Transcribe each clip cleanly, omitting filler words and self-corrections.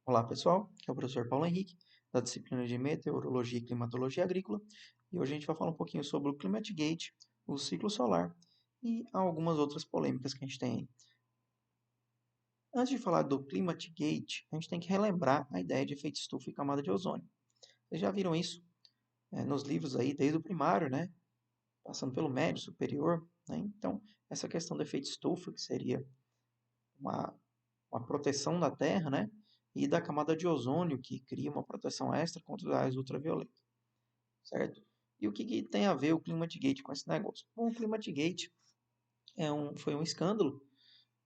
Olá pessoal, aqui é o professor Paulo Henrique, da disciplina de Meteorologia e Climatologia Agrícola, e hoje a gente vai falar um pouquinho sobre o ClimateGate, o ciclo solar e algumas outras polêmicas que a gente tem aí. Antes de falar do ClimateGate, a gente tem que relembrar a ideia de efeito estufa e camada de ozônio. Vocês já viram isso nos livros aí desde o primário, né? Passando pelo médio, superior, né? Então, essa questão do efeito estufa, que seria uma, uma proteção da Terra, né? E da camada de ozônio, que cria uma proteção extra contra os raios ultravioletas, certo? E o que tem a ver o ClimateGate com esse negócio? Bom, o ClimateGate foi um escândalo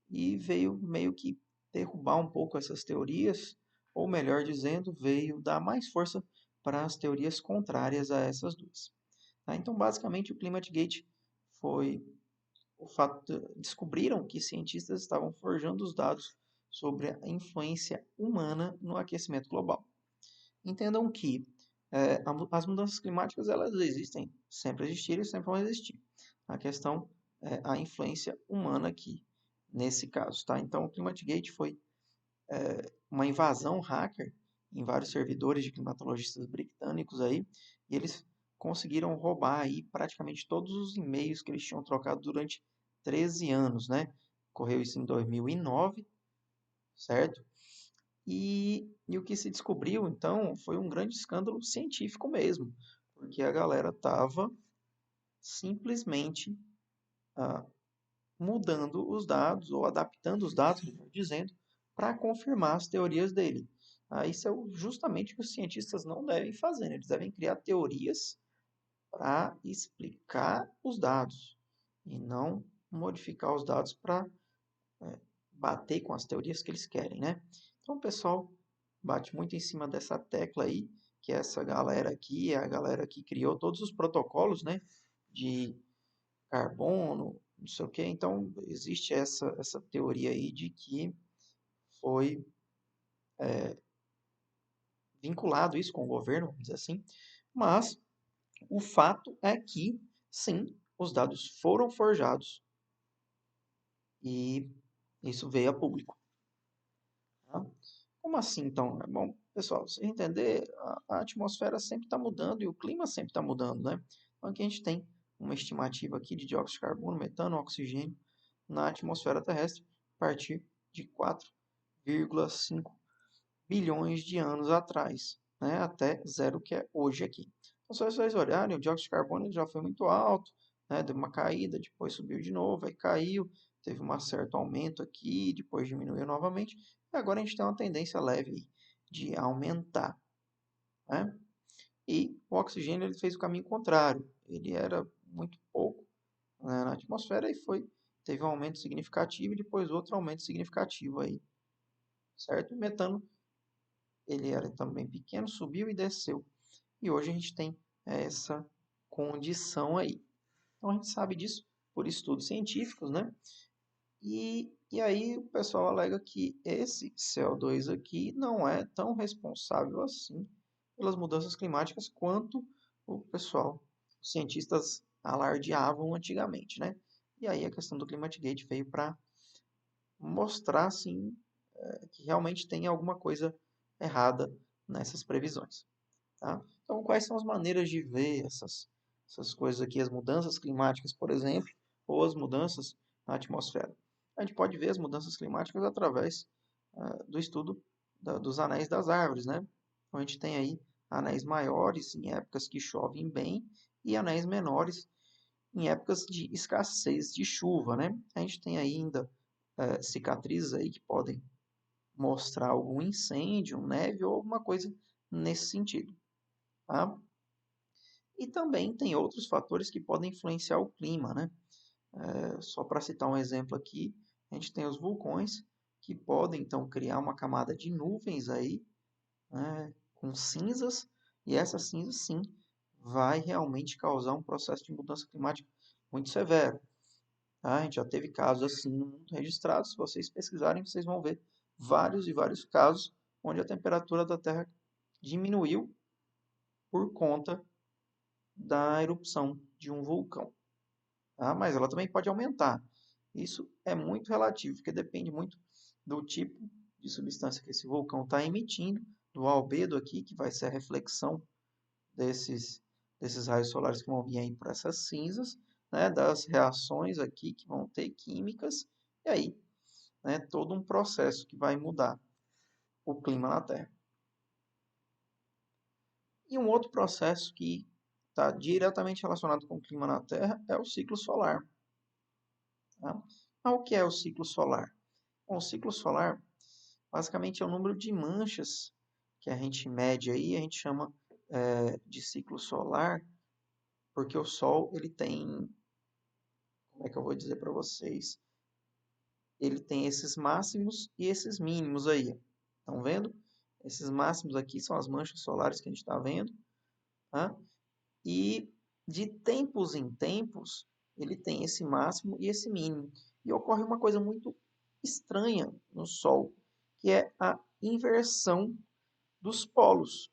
e veio meio que derrubar um pouco essas teorias, ou melhor dizendo, veio dar mais força para as teorias contrárias a essas duas. Tá? Então, basicamente, o ClimateGate foi o fato descobriram que cientistas estavam forjando os dados sobre a influência humana no aquecimento global. Entendam que as mudanças climáticas elas existem, sempre existiram e sempre vão existir. A questão é a influência humana aqui, nesse caso. Tá? Então, o ClimateGate foi uma invasão hacker em vários servidores de climatologistas britânicos aí, e eles conseguiram roubar aí praticamente todos os e-mails que eles tinham trocado durante 13 anos, né? Ocorreu isso em 2009, certo? E o que se descobriu, então, foi um grande escândalo científico mesmo, porque a galera estava simplesmente ah, mudando os dados, ou adaptando os dados, melhor dizendo, para confirmar as teorias dele. Isso é justamente o que os cientistas não devem fazer, né? Eles devem criar teorias para explicar os dados, e não modificar os dados para bater com as teorias que eles querem, né? Então, o pessoal bate muito em cima dessa tecla aí, que essa galera aqui é a galera que criou todos os protocolos, né, de carbono, não sei o quê. Então, existe essa teoria aí de que foi vinculado isso com o governo, vamos dizer assim. Mas o fato é que, sim, os dados foram forjados e isso veio a público. Tá? Como assim, então? Bom, pessoal, você entender, a atmosfera sempre está mudando e o clima sempre está mudando, né? Então, aqui a gente tem uma estimativa aqui de dióxido de carbono, metano, oxigênio na atmosfera terrestre a partir de 4,5 bilhões de anos atrás, né? Até zero, que é hoje aqui. Então, se vocês olharem, o dióxido de carbono já foi muito alto, né? Deu uma caída, depois subiu de novo, aí caiu, teve um certo aumento aqui, depois diminuiu novamente, e agora a gente tem uma tendência leve de aumentar, né? E o oxigênio ele fez o caminho contrário, ele era muito pouco, né, na atmosfera e teve um aumento significativo e depois outro aumento significativo aí, certo? O metano ele era também pequeno, subiu e desceu. E hoje a gente tem essa condição aí. Então a gente sabe disso por estudos científicos, né? E aí o pessoal alega que esse CO2 aqui não é tão responsável assim pelas mudanças climáticas quanto o pessoal, os cientistas alardeavam antigamente, né? E aí a questão do ClimateGate veio para mostrar assim que realmente tem alguma coisa errada nessas previsões. Tá? Então, quais são as maneiras de ver essas coisas aqui, as mudanças climáticas, por exemplo, ou as mudanças na atmosfera? A gente pode ver as mudanças climáticas através do estudo dos anéis das árvores, né? Então, a gente tem aí anéis maiores em épocas que chovem bem e anéis menores em épocas de escassez de chuva, né? A gente tem ainda cicatrizes aí que podem mostrar algum incêndio, neve ou alguma coisa nesse sentido. Tá? E também tem outros fatores que podem influenciar o clima, né? Só para citar um exemplo aqui, a gente tem os vulcões que podem então criar uma camada de nuvens aí, né, com cinzas, e essa cinza sim vai realmente causar um processo de mudança climática muito severo. Tá? A gente já teve casos assim no mundo registrados, se vocês pesquisarem, vocês vão ver vários e vários casos onde a temperatura da Terra diminuiu por conta da erupção de um vulcão. Tá? Mas ela também pode aumentar. Isso é muito relativo, porque depende muito do tipo de substância que esse vulcão está emitindo, do albedo aqui, que vai ser a reflexão desses raios solares que vão vir aí por essas cinzas, né, das reações aqui que vão ter químicas, e aí, né, todo um processo que vai mudar o clima na Terra. E um outro processo que está diretamente relacionado com o clima na Terra é o ciclo solar. Tá? Mas o que é o ciclo solar? Bom, o ciclo solar basicamente é o número de manchas que a gente mede aí, a gente chama de ciclo solar, porque o Sol ele tem, como é que eu vou dizer para vocês? Ele tem esses máximos e esses mínimos aí. Estão vendo? Esses máximos aqui são as manchas solares que a gente está vendo. Tá? E de tempos em tempos, ele tem esse máximo e esse mínimo. E ocorre uma coisa muito estranha no Sol, que é a inversão dos polos.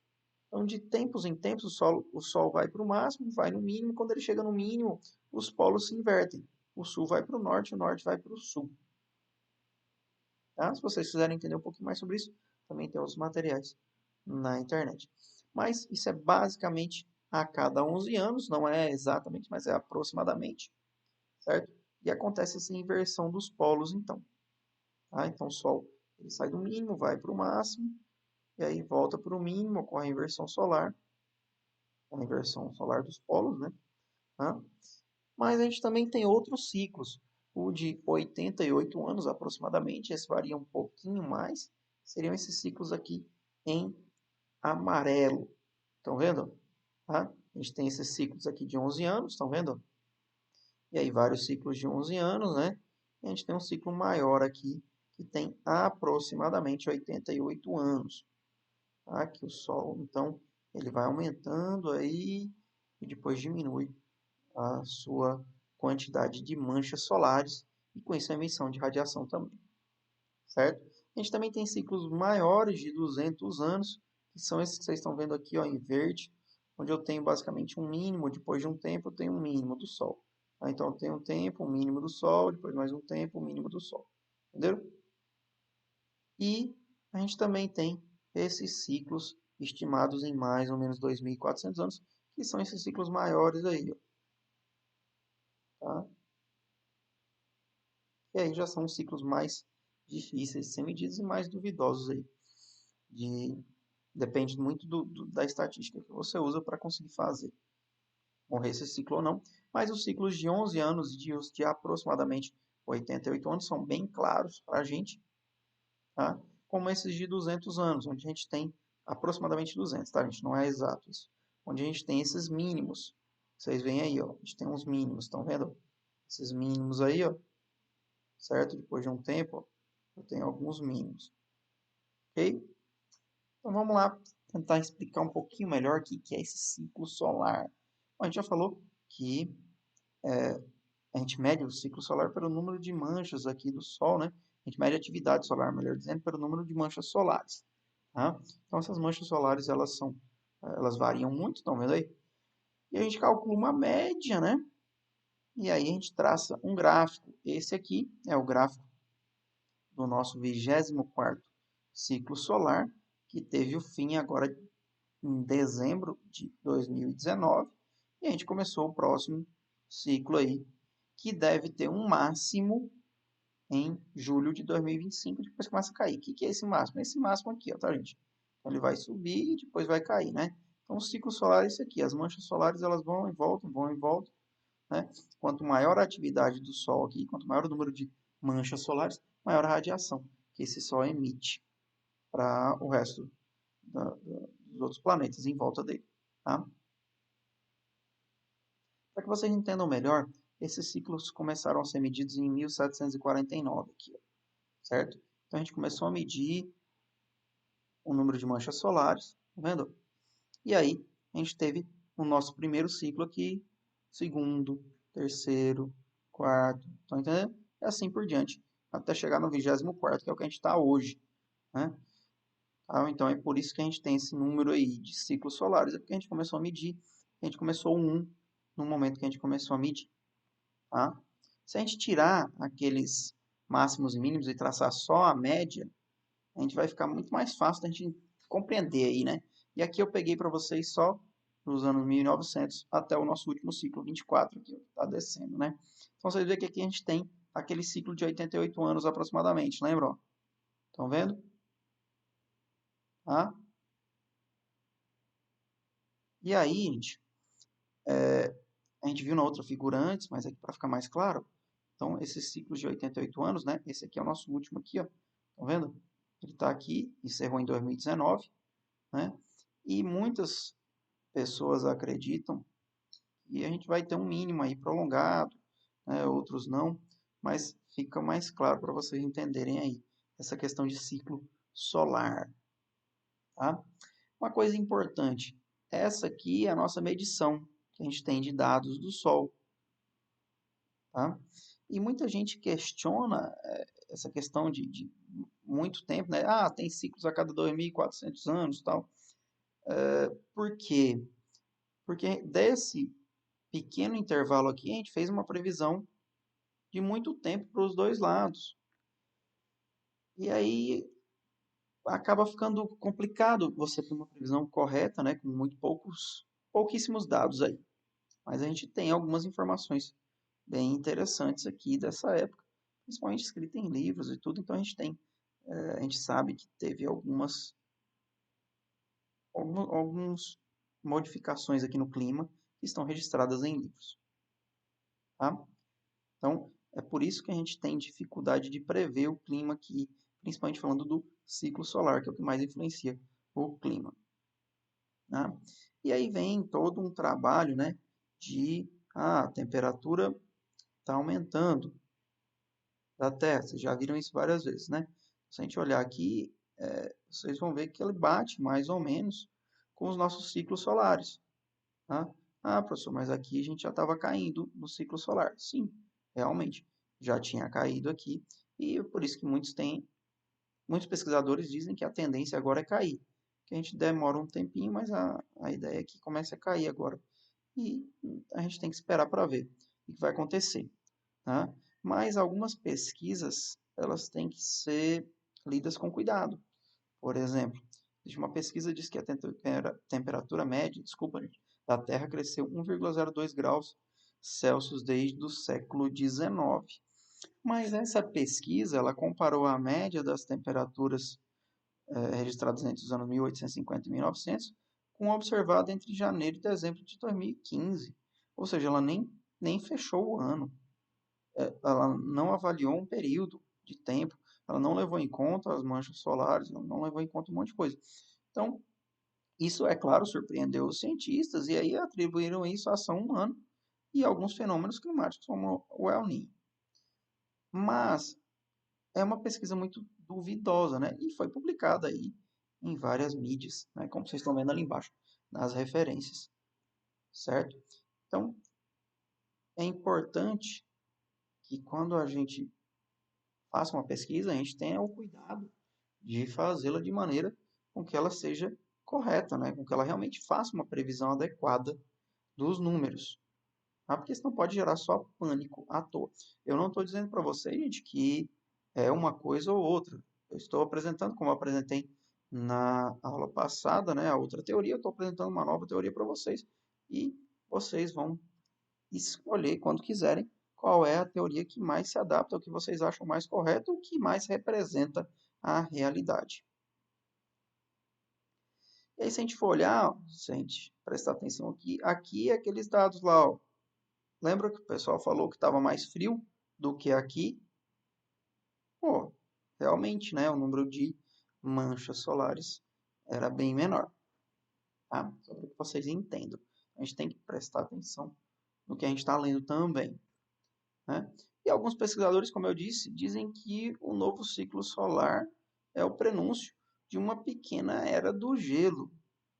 Então, de tempos em tempos, o Sol vai para o máximo, vai no mínimo. Quando ele chega no mínimo, os polos se invertem. O Sul vai para o Norte vai para o Sul. Tá? Se vocês quiserem entender um pouquinho mais sobre isso, também tem outros materiais na internet. Mas isso é basicamente a cada 11 anos, não é exatamente, mas é aproximadamente, certo? E acontece essa inversão dos polos, então. Tá? Então, o Sol ele sai do mínimo, vai para o máximo, e aí volta para o mínimo, ocorre a inversão solar dos polos, né? Tá? Mas a gente também tem outros ciclos. O de 88 anos aproximadamente, esse varia um pouquinho mais, seriam esses ciclos aqui em amarelo. Estão vendo? Tá? A gente tem esses ciclos aqui de 11 anos, estão vendo? E aí vários ciclos de 11 anos, né? E a gente tem um ciclo maior aqui, que tem aproximadamente 88 anos. Tá? Que o Sol, então, ele vai aumentando aí e depois diminui a sua quantidade de manchas solares e com isso a emissão de radiação também, certo? A gente também tem ciclos maiores de 200 anos, que são esses que vocês estão vendo aqui, ó, em verde, onde eu tenho basicamente um mínimo, depois de um tempo eu tenho um mínimo do Sol. Tá? Então eu tenho um tempo, um mínimo do Sol, depois mais um tempo, um mínimo do Sol. Entenderam? E a gente também tem esses ciclos estimados em mais ou menos 2.400 anos, que são esses ciclos maiores aí, ó, tá? E aí já são os ciclos mais difíceis de ser medidos e mais duvidosos aí. Depende muito da estatística que você usa para conseguir fazer. Morrer esse ciclo ou não. Mas os ciclos de 11 anos e de aproximadamente 88 anos são bem claros para a gente. Tá? Como esses de 200 anos, onde a gente tem aproximadamente 200, tá, gente? Não é exato isso. Onde a gente tem esses mínimos. Vocês veem aí, ó. A gente tem uns mínimos, estão vendo? Esses mínimos aí, ó. Certo? Depois de um tempo, ó, eu tenho alguns mínimos. Ok? Então vamos lá tentar explicar um pouquinho melhor o que é esse ciclo solar. Bom, a gente já falou que a gente mede o ciclo solar pelo número de manchas aqui do Sol, né? A gente mede a atividade solar, melhor dizendo, pelo número de manchas solares. Tá? Então essas manchas solares elas variam muito, estão vendo aí? E a gente calcula uma média, né? E aí a gente traça um gráfico. Esse aqui é o gráfico do nosso 24º ciclo solar, que teve o fim agora em dezembro de 2019, e a gente começou o próximo ciclo aí, que deve ter um máximo em julho de 2025, depois começa a cair. O que é esse máximo? Esse máximo aqui, ó, tá, gente? Então, ele vai subir e depois vai cair, né? Então, o ciclo solar é esse aqui. As manchas solares, elas vão e voltam, né? Quanto maior a atividade do Sol aqui, quanto maior o número de manchas solares, maior a radiação que esse Sol emite para o resto dos outros planetas em volta dele. Tá? Para que vocês entendam melhor, esses ciclos começaram a ser medidos em 1749, aqui, ó, certo? Então a gente começou a medir o número de manchas solares, tá vendo? E aí a gente teve o nosso primeiro ciclo aqui, segundo, terceiro, quarto, estão entendendo? E assim por diante, até chegar no 24º, que é o que a gente está hoje, né? Tá? Então é por isso que a gente tem esse número aí de ciclos solares, é porque a gente começou a medir, a gente começou um no momento que a gente começou a medir. Tá? Se a gente tirar aqueles máximos e mínimos e traçar só a média, a gente vai ficar muito mais fácil da gente compreender aí, né? E aqui eu peguei para vocês só dos anos 1900 até o nosso último ciclo 24, que está descendo, né? Então vocês veem que aqui a gente tem aquele ciclo de 88 anos aproximadamente, lembram? Estão vendo? Tá? E aí, gente, a gente viu na outra figura antes, mas aqui para ficar mais claro, então esses ciclos de 88 anos, né? Esse aqui é o nosso último aqui, ó. Estão vendo? Ele está aqui, encerrou em 2019, né? E muitas pessoas acreditam que a gente vai ter um mínimo aí prolongado, né? Outros não, mas fica mais claro para vocês entenderem aí essa questão de ciclo solar, tá? Uma coisa importante, essa aqui é a nossa medição que a gente tem de dados do Sol, tá? E muita gente questiona essa questão de muito tempo, né? Ah, tem ciclos a cada 2.400 anos, tal. Por quê? Porque desse pequeno intervalo aqui, a gente fez uma previsão de muito tempo para os dois lados. E aí acaba ficando complicado você ter uma previsão correta, né, com pouquíssimos dados aí. Mas a gente tem algumas informações bem interessantes aqui dessa época, principalmente escrita em livros e tudo, então a gente sabe que teve algumas modificações aqui no clima que estão registradas em livros, tá? Então, é por isso que a gente tem dificuldade de prever o clima aqui, principalmente falando do ciclo solar, que é o que mais influencia o clima, né? E aí vem todo um trabalho, né, de a temperatura está aumentando da Terra. Vocês já viram isso várias vezes, né? Se a gente olhar aqui, vocês vão ver que ele bate mais ou menos com os nossos ciclos solares, tá? Ah, professor, mas aqui a gente já estava caindo no ciclo solar. Sim, realmente, já tinha caído aqui. E por isso que muitos pesquisadores dizem que a tendência agora é cair. Que a gente demora um tempinho, mas a ideia é que comece a cair agora. E a gente tem que esperar para ver o que vai acontecer, tá? Mas algumas pesquisas, elas têm que ser lidas com cuidado. Por exemplo, existe uma pesquisa que diz que a temperatura média, desculpa, gente, da Terra cresceu 1,02 graus Celsius desde o século XIX. Mas essa pesquisa, ela comparou a média das temperaturas registradas entre os anos 1850 e 1900 com a observada entre janeiro e dezembro de 2015. Ou seja, ela nem fechou o ano. Ela não avaliou um período de tempo, ela não levou em conta as manchas solares, ela não levou em conta um monte de coisa. Então, isso, é claro, surpreendeu os cientistas e aí atribuíram isso à ação humana e alguns fenômenos climáticos, como o El Niño. Mas é uma pesquisa muito duvidosa, né? E foi publicada aí em várias mídias, né? Como vocês estão vendo ali embaixo, nas referências, certo? Então, é importante que quando a gente faça uma pesquisa, a gente tenha o cuidado de fazê-la de maneira com que ela seja correta, né? Com que ela realmente faça uma previsão adequada dos números. Tá? Porque senão pode gerar só pânico à toa. Eu não estou dizendo para vocês, gente, que é uma coisa ou outra. Eu estou apresentando, como eu apresentei na aula passada, né, a outra teoria, eu estou apresentando uma nova teoria para vocês e vocês vão escolher, quando quiserem, qual é a teoria que mais se adapta ao que vocês acham mais correto, o que mais representa a realidade. E aí, se a gente for olhar, se a gente prestar atenção aqui é aqueles dados lá, ó. Lembra que o pessoal falou que estava mais frio do que aqui? Pô, realmente, né? O número de manchas solares era bem menor, tá? Só para que vocês entendam. A gente tem que prestar atenção no que a gente está lendo também, né? E alguns pesquisadores, como eu disse, dizem que o novo ciclo solar é o prenúncio de uma pequena era do gelo,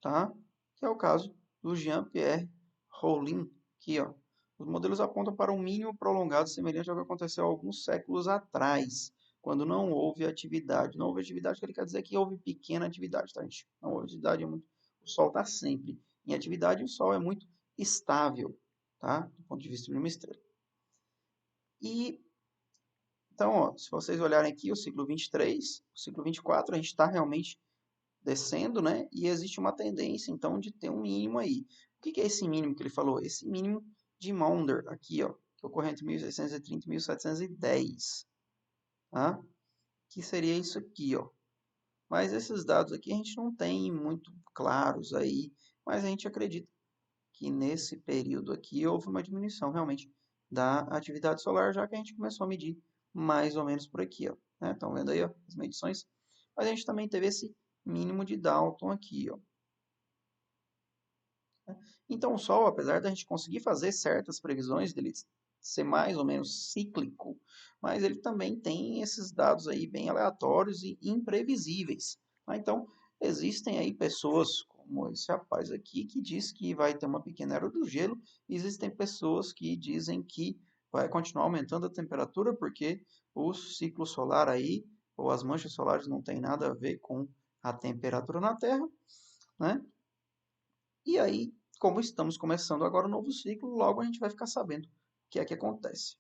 tá? Que é o caso do Jean-Pierre Rollin, aqui, ó. Os modelos apontam para um mínimo prolongado semelhante ao que aconteceu há alguns séculos atrás, quando não houve atividade. Não houve atividade, que ele quer dizer que houve pequena atividade, tá, gente? Não houve atividade, o Sol está sempre em atividade e o Sol é muito estável, tá? Do ponto de vista de uma estrela. E Então, ó, se vocês olharem aqui o ciclo 23, o ciclo 24, a gente está realmente descendo, né? E existe uma tendência, então, de ter um mínimo aí. O que é esse mínimo que ele falou? Esse mínimo de Maunder, aqui, ó, que ocorre entre 1630 e 1710, tá? Que seria isso aqui, ó. Mas esses dados aqui a gente não tem muito claros aí, mas a gente acredita que nesse período aqui houve uma diminuição realmente da atividade solar, já que a gente começou a medir mais ou menos por aqui, ó, né? Estão vendo aí, ó, as medições? Mas a gente também teve esse mínimo de Dalton aqui, ó. Então o Sol, apesar da gente conseguir fazer certas previsões dele ser mais ou menos cíclico, mas ele também tem esses dados aí bem aleatórios e imprevisíveis, tá? Então existem aí pessoas como esse rapaz aqui que diz que vai ter uma pequena era do gelo, e existem pessoas que dizem que vai continuar aumentando a temperatura porque o ciclo solar aí, ou as manchas solares não tem nada a ver com a temperatura na Terra, né? E aí, como estamos começando agora um novo ciclo, logo a gente vai ficar sabendo o que é que acontece.